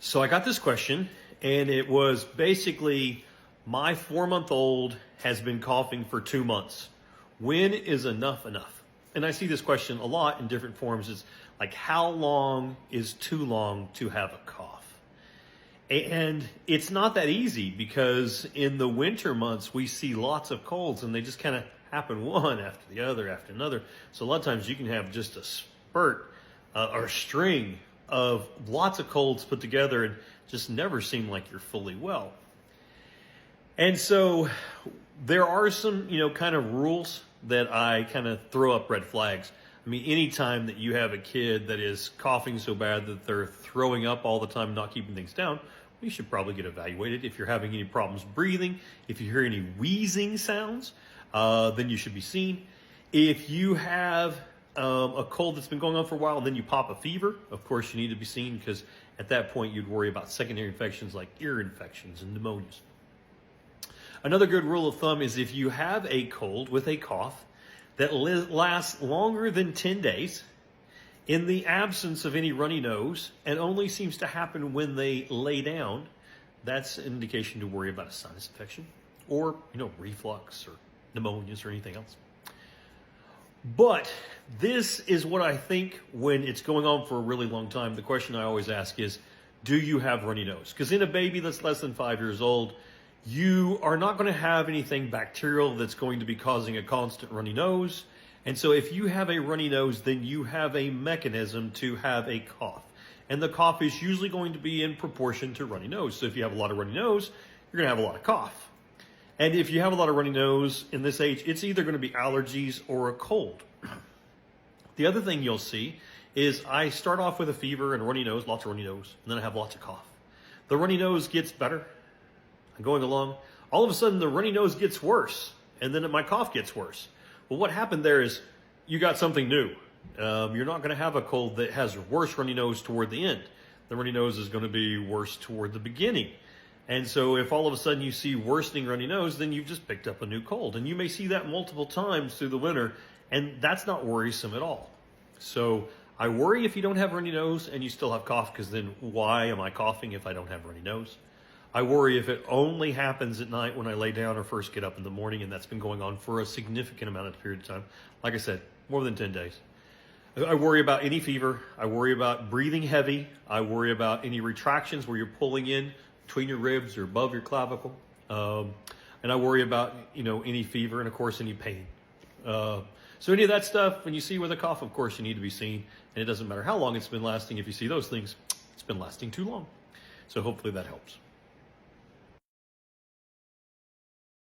So I got this question, and it was basically, my 4-month-old has been coughing for 2 months. When is enough enough? And I see this question a lot in different forms. It's like, how long is too long to have a cough? And it's not that easy, because in the winter months, we see lots of colds, and they just kind of happen one after the other after another. So a lot of times you can have just a spurt or a string of lots of colds put together and just never seem like you're fully well. And so there are some, kind of rules that I kind of throw up red flags. I mean, anytime that you have a kid that is coughing so bad that they're throwing up all the time, not keeping things down, you should probably get evaluated. If you're having any problems breathing, if you hear any wheezing sounds, then you should be seen. If you have a cold that's been going on for a while, and then you pop a fever, of course you need to be seen, because at that point you'd worry about secondary infections like ear infections and pneumonias. Another good rule of thumb is, if you have a cold with a cough that lasts longer than 10 days, in the absence of any runny nose, and only seems to happen when they lay down, that's an indication to worry about a sinus infection or, reflux or pneumonias or anything else. But this is what I think, when it's going on for a really long time, the question I always ask is, do you have runny nose? Because in a baby that's less than 5 years old, you are not going to have anything bacterial that's going to be causing a constant runny nose. And so if you have a runny nose, then you have a mechanism to have a cough. And the cough is usually going to be in proportion to runny nose. So if you have a lot of runny nose, you're going to have a lot of cough. And if you have a lot of runny nose in this age, it's either going to be allergies or a cold. The other thing you'll see is, I start off with a fever and a runny nose, lots of runny nose, and then I have lots of cough. The runny nose gets better. I'm going along. All of a sudden, the runny nose gets worse, and then my cough gets worse. Well, what happened there is, you got something new. You're not going to have a cold that has worse runny nose toward the end. The runny nose is going to be worse toward the beginning. And so if all of a sudden you see worsening runny nose, then you've just picked up a new cold. And you may see that multiple times through the winter, and that's not worrisome at all. So I worry if you don't have runny nose and you still have cough, because then why am I coughing if I don't have runny nose? I worry if it only happens at night when I lay down or first get up in the morning, and that's been going on for a significant amount of period of time. Like I said, more than 10 days. I worry about any fever. I worry about breathing heavy. I worry about any retractions where you're pulling in between your ribs or above your clavicle. And I worry about, any fever, and of course any pain. So any of that stuff, when you see with a cough, of course you need to be seen. And it doesn't matter how long it's been lasting. If you see those things, it's been lasting too long. So hopefully that helps.